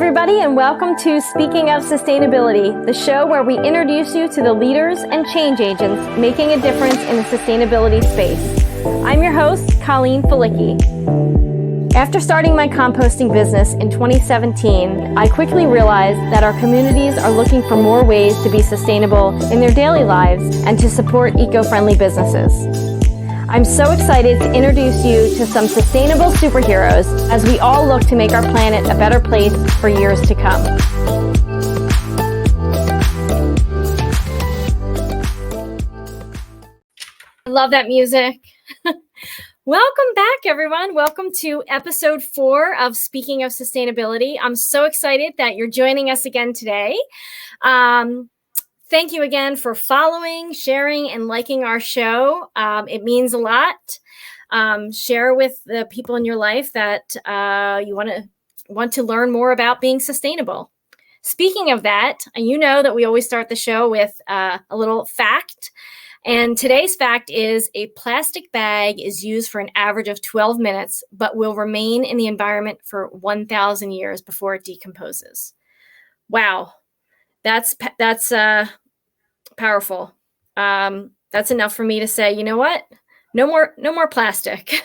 everybody, and welcome to Speaking of Sustainability, the show where we introduce you to the leaders and change agents making a difference in the sustainability space. I'm your host, Colleen Falicki. After starting my composting business in 2017, I quickly realized that our communities are looking for more ways to be sustainable in their daily lives and to support eco-friendly businesses. I'm so excited to introduce you to some sustainable superheroes as we all look to make our planet a better place for years to come. I love that music. Welcome back, everyone. Welcome to episode 4 of Speaking of Sustainability. I'm so excited that you're joining us again today. Thank you again for following, sharing, and liking our show. It means a lot. Share with the people in your life that you want to learn more about being sustainable. Speaking of that, you know that we always start the show with a little fact. And today's fact is a plastic bag is used for an average of 12 minutes, but will remain in the environment for 1,000 years before it decomposes. Wow. That's powerful. That's enough for me to say, you know what? No more plastic.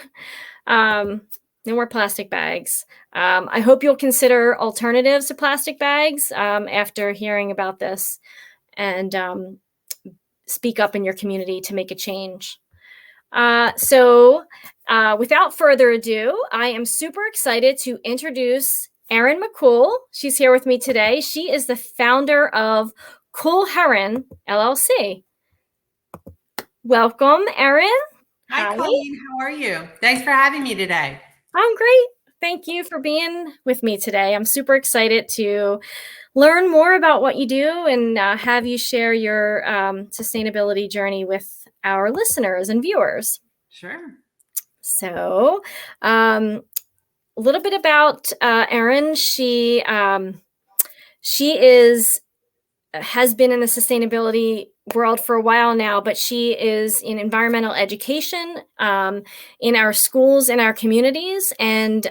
No more plastic bags. I hope you'll consider alternatives to plastic bags after hearing about this and speak up in your community to make a change. So without further ado, I am super excited to introduce Erin McCool. She's here with me today. She is the founder of Cool Heron, LLC. Welcome, Erin. Hi, Colleen. How are you? Thanks for having me today. I'm great. Thank you for being with me today. I'm super excited to learn more about what you do and have you share your sustainability journey with our listeners and viewers. Sure. So, a little bit about Erin. She has been in the sustainability world for a while now, but she is in environmental education in our schools and our communities. And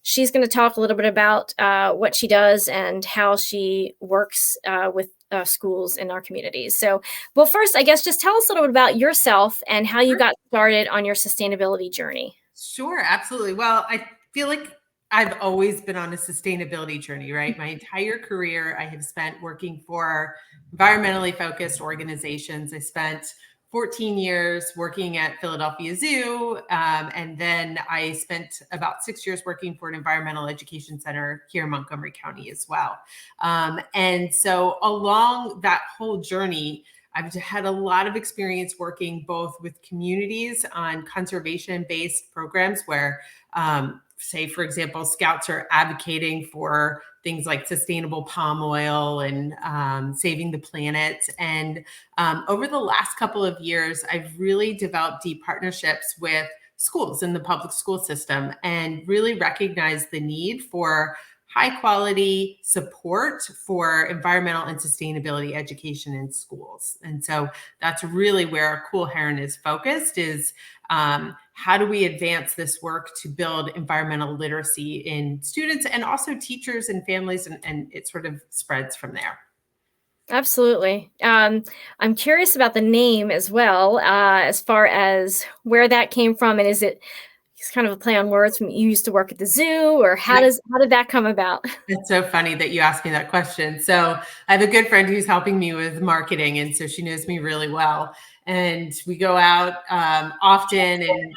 she's going to talk a little bit about what she does and how she works with schools in our communities. So, well, first, I guess just tell us a little bit about yourself and how you got started on your sustainability journey. Sure, absolutely. Well, I feel like I've always been on a sustainability journey, right? My entire career, I have spent working for environmentally focused organizations. I spent 14 years working at Philadelphia Zoo, and then I spent about 6 years working for an environmental education center here in Montgomery County as well. And so along that whole journey, I've had a lot of experience working both with communities on conservation-based programs where say, for example, Scouts are advocating for things like sustainable palm oil and saving the planet. And over the last couple of years, I've really developed deep partnerships with schools in the public school system and really recognized the need for high quality support for environmental and sustainability education in schools. And so that's really where Cool Heron is focused is how do we advance this work to build environmental literacy in students and also teachers and families, and it sort of spreads from there. Absolutely. I'm curious about the name as well, as far as where that came from, and is it's kind of a play on words from you used to work at the zoo, or how did that come about? It's so funny that you asked me that question. So I have a good friend who's helping me with marketing, and so she knows me really well. And we go out often and,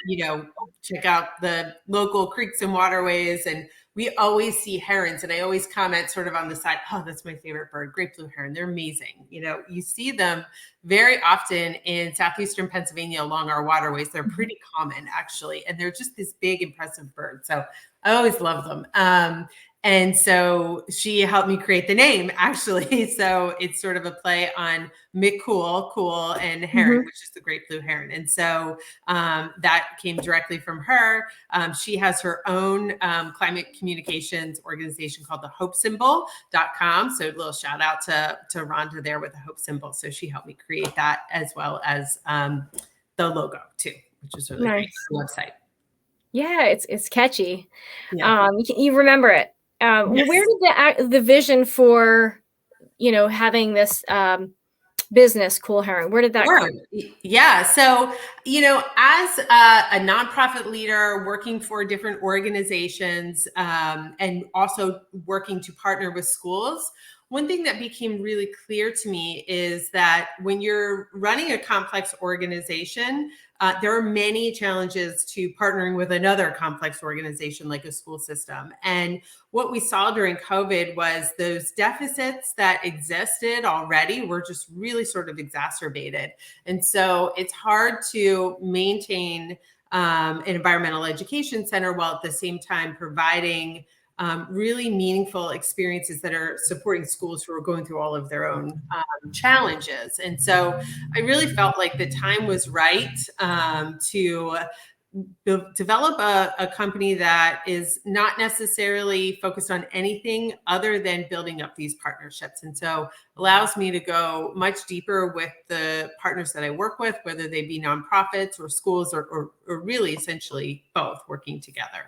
check out the local creeks and waterways. And we always see herons. And I always comment sort of on the side, oh, that's my favorite bird, great blue heron. They're amazing. You see them very often in southeastern Pennsylvania along our waterways. They're pretty common, actually. And they're just this big, impressive bird. So I always love them. And so she helped me create the name, actually. So it's sort of a play on McCool, cool, and heron, which is the great blue heron. And so that came directly from her. She has her own climate communications organization called the hopesymbol.com. So a little shout out to Rhonda there with the hope symbol. So she helped me create that as well as the logo too, which is really nice. Great website. Yeah, it's catchy. Yeah. You remember it. Yes. Where did the vision for, having this business, Cool Heron, where did that Sure. come? Yeah. So, as a nonprofit leader working for different organizations, and also working to partner with schools, one thing that became really clear to me is that when you're running a complex organization, there are many challenges to partnering with another complex organization like a school system. And what we saw during COVID was those deficits that existed already were just really sort of exacerbated. And so it's hard to maintain an environmental education center while at the same time providing really meaningful experiences that are supporting schools who are going through all of their own challenges. And so I really felt like the time was right to develop a company that is not necessarily focused on anything other than building up these partnerships. And so allows me to go much deeper with the partners that I work with, whether they be nonprofits or schools or really essentially both working together.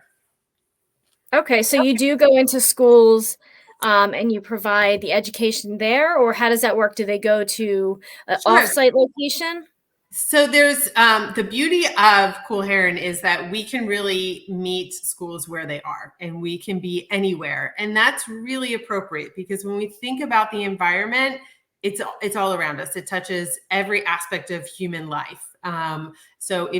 Okay, so you do go into schools and you provide the education there, or how does that work? Do they go to an Sure. offsite location? So there's the beauty of Cool Heron is that we can really meet schools where they are and we can be anywhere. And that's really appropriate because when we think about the environment, it's all around us. It touches every aspect of human life. So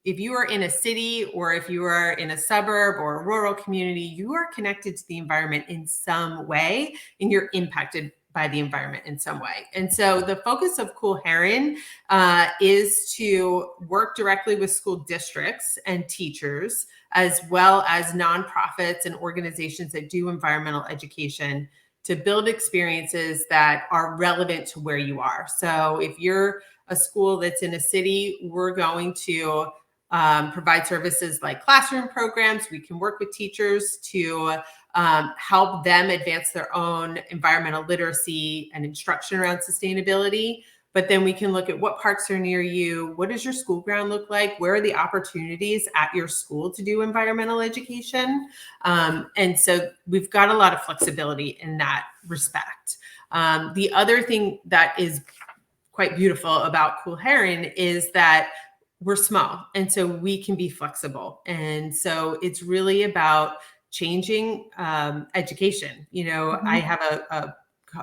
if you are in a city or if you are in a suburb or a rural community, you are connected to the environment in some way and you're impacted by the environment in some way. And so the focus of Cool Heron is to work directly with school districts and teachers, as well as nonprofits and organizations that do environmental education to build experiences that are relevant to where you are. So if you're a school that's in a city, we're going to provide services like classroom programs. We can work with teachers to help them advance their own environmental literacy and instruction around sustainability. But then we can look at what parks are near you. What does your school ground look like? Where are the opportunities at your school to do environmental education? And so we've got a lot of flexibility in that respect. The other thing that is quite beautiful about Cool Heron is that we're small and so we can be flexible. And so it's really about changing education. I have a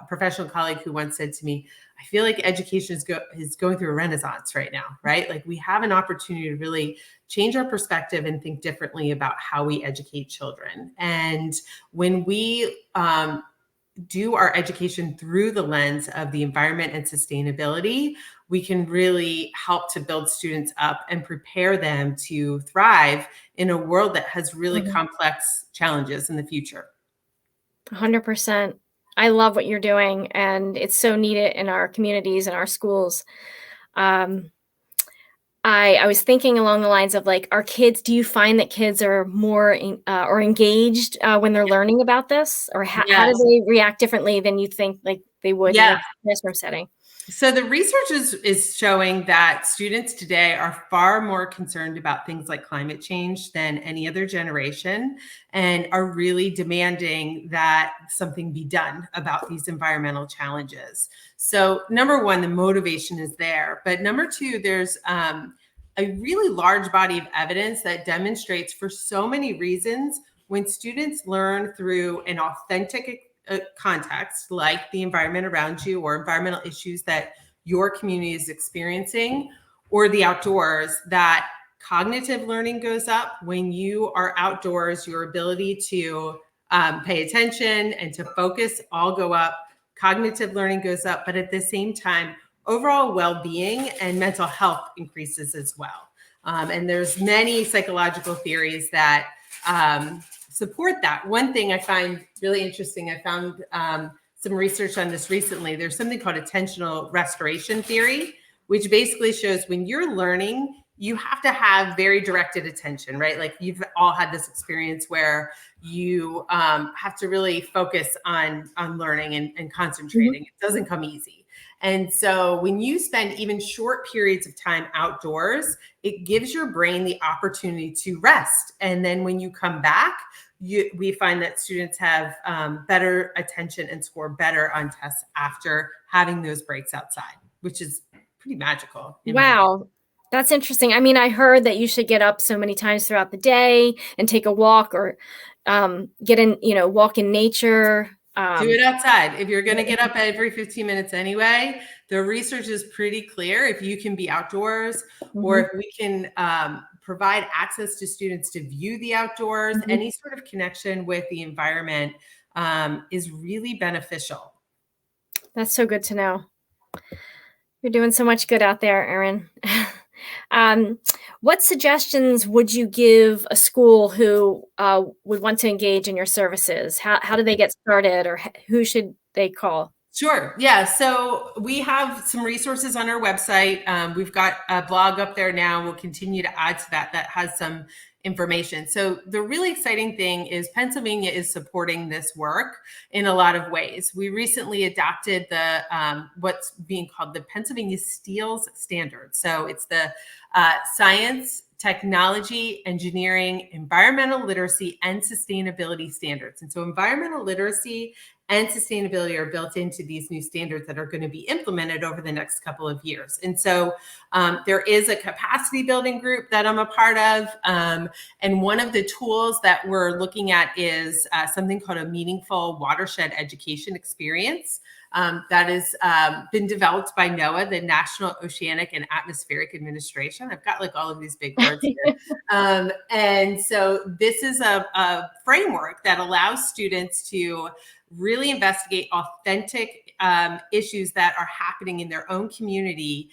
professional colleague who once said to me, I feel like education is going through a renaissance right now, right? Like we have an opportunity to really change our perspective and think differently about how we educate children. And when we do our education through the lens of the environment and sustainability, we can really help to build students up and prepare them to thrive in a world that has really complex challenges in the future. 100%. I love what you're doing, and it's so needed in our communities and our schools. I was thinking along the lines of like, do you find that kids are more or engaged when they're learning about this, or how do Yes. they react differently than you think like they would in Yeah. a classroom setting? So the research is showing that students today are far more concerned about things like climate change than any other generation and are really demanding that something be done about these environmental challenges. So number one, the motivation is there. But number two, there's a really large body of evidence that demonstrates for so many reasons when students learn through an authentic context like the environment around you or environmental issues that your community is experiencing or the outdoors, that cognitive learning goes up. When you are outdoors, your ability to pay attention and to focus all go up. Cognitive learning goes up, but at the same time, overall well-being and mental health increases as well. And there's many psychological theories that support that. One thing I find really interesting, I found some research on this recently. There's something called attentional restoration theory, which basically shows when you're learning, you have to have very directed attention, right? Like you've all had this experience where you have to really focus on learning and concentrating. It doesn't come easy. And so when you spend even short periods of time outdoors, it gives your brain the opportunity to rest. And then when you come back, we find that students have better attention and score better on tests after having those breaks outside, which is pretty magical. Wow. That's interesting. I mean, I heard that you should get up so many times throughout the day and take a walk or get in, walk in nature. Do it outside. If you're going to get up every 15 minutes anyway, the research is pretty clear. If you can be outdoors, or if we can provide access to students to view the outdoors, any sort of connection with the environment is really beneficial. That's so good to know. You're doing so much good out there, Erin. What suggestions would you give a school who would want to engage in your services? How do they get started, or who should they call? Sure. Yeah. So we have some resources on our website. We've got a blog up there now. We'll continue to add to that has some information. So the really exciting thing is Pennsylvania is supporting this work in a lot of ways. We recently adopted the what's being called the Pennsylvania STEELS standard. So it's the science, technology, engineering, environmental literacy, and sustainability standards. And so environmental literacy and sustainability are built into these new standards that are going to be implemented over the next couple of years. And so there is a capacity building group that I'm a part of. And one of the tools that we're looking at is something called a meaningful watershed education experience. That has been developed by NOAA, the National Oceanic and Atmospheric Administration. I've got like all of these big words here. And so this is a framework that allows students to really investigate authentic issues that are happening in their own community,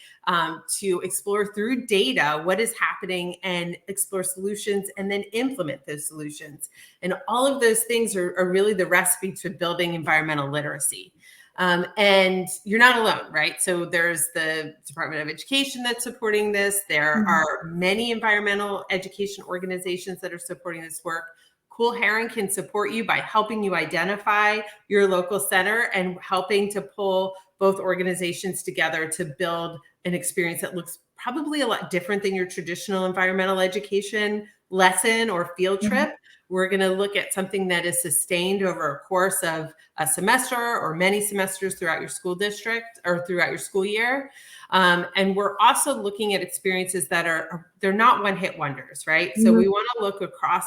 to explore through data what is happening and explore solutions and then implement those solutions. And all of those things are really the recipe to building environmental literacy. And you're not alone, right? So there's the Department of Education that's supporting this. There are many environmental education organizations that are supporting this work. Cool Heron can support you by helping you identify your local center and helping to pull both organizations together to build an experience that looks probably a lot different than your traditional environmental education lesson or field trip. We're going to look at something that is sustained over a course of a semester or many semesters throughout your school district or throughout your school year. And we're also looking at experiences that they're not one-hit wonders, right? So we want to look across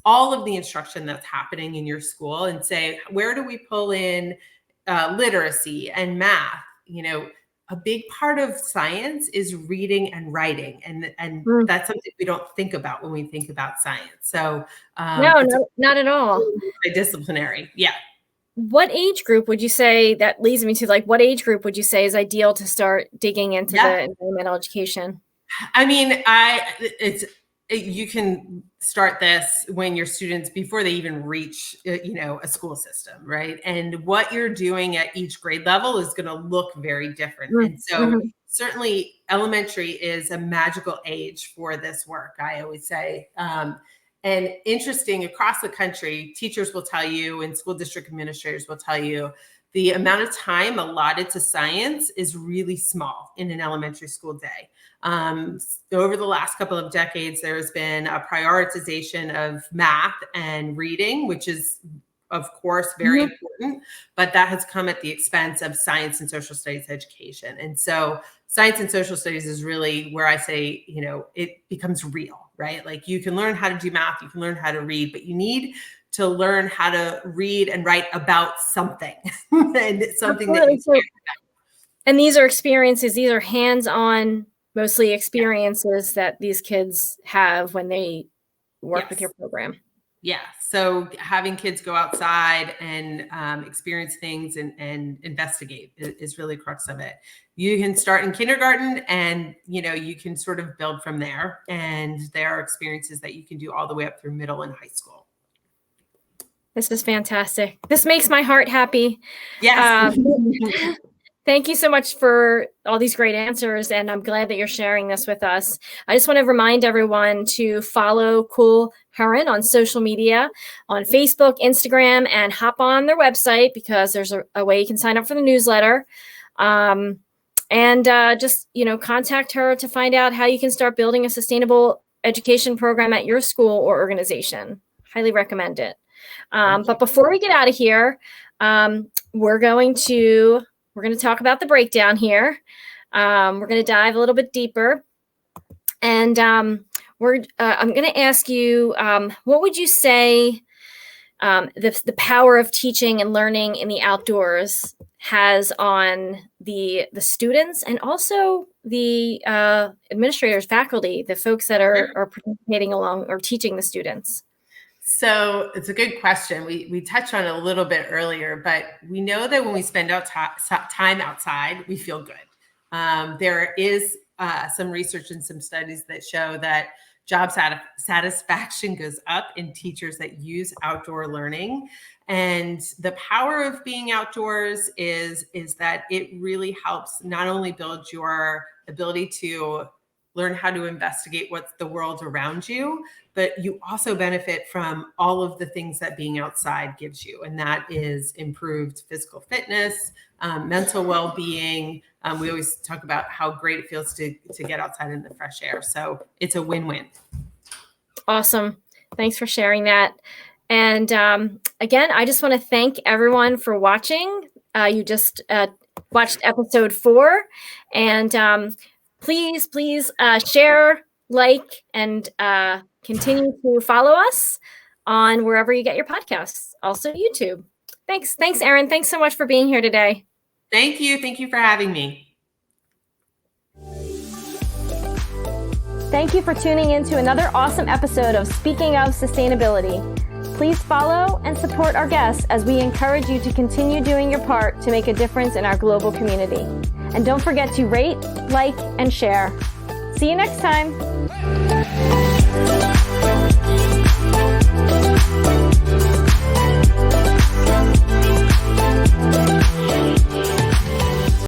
all of the instruction that's happening in your school and say, where do we pull in literacy and math? A big part of science is reading and writing, and that's something we don't think about when we think about science. So no, not at all. Disciplinary, yeah. What age group would you say, that leads me to what age group would you say is ideal to start digging into the environmental education? I mean, you can start this when your students, before they even reach, a school system, right? And what you're doing at each grade level is going to look very different. And so certainly elementary is a magical age for this work, I always say. And interesting, across the country, teachers will tell you and school district administrators will tell you the amount of time allotted to science is really small in an elementary school day. Over the last couple of decades, there has been a prioritization of math and reading, which is, of course, very important, but that has come at the expense of science and social studies education. And so science and social studies is really where I say, it becomes real, right? Like you can learn how to do math, you can learn how to read, but you need to learn how to read and write about something and something that you care about. And these are experiences, these are hands-on, mostly experiences that these kids have when they work with your program. Yeah. So having kids go outside and experience things and investigate is really crux of it. You can start in kindergarten and, you can sort of build from there. And there are experiences that you can do all the way up through middle and high school. This is fantastic. This makes my heart happy. Yes. Thank you so much for all these great answers, and I'm glad that you're sharing this with us. I just want to remind everyone to follow Cool Heron on social media, on Facebook, Instagram, and hop on their website because there's a way you can sign up for the newsletter. And just, contact her to find out how you can start building a sustainable education program at your school or organization. Highly recommend it. But before we get out of here, we're going to talk about the breakdown here. We're going to dive a little bit deeper, and I'm going to ask you, what would you say the power of teaching and learning in the outdoors has on the students and also the administrators, faculty, the folks that are participating along or teaching the students? So it's a good question. We touched on it a little bit earlier, but we know that when we spend time outside, we feel good. There is some research and some studies that show that job satisfaction goes up in teachers that use outdoor learning. And the power of being outdoors is that it really helps not only build your ability to learn how to investigate what's the world around you, but you also benefit from all of the things that being outside gives you. And that is improved physical fitness, mental well-being. We always talk about how great it feels to get outside in the fresh air. So it's a win-win. Awesome. Thanks for sharing that. And again, I just want to thank everyone for watching. You just watched episode 4. And please share, like, and continue to follow us on wherever you get your podcasts. Also YouTube. Thanks, Erin. Thanks so much for being here today. Thank you. Thank you for having me. Thank you for tuning in to another awesome episode of Speaking of Sustainability. Please follow and support our guests as we encourage you to continue doing your part to make a difference in our global community. And don't forget to rate, like, and share. See you next time.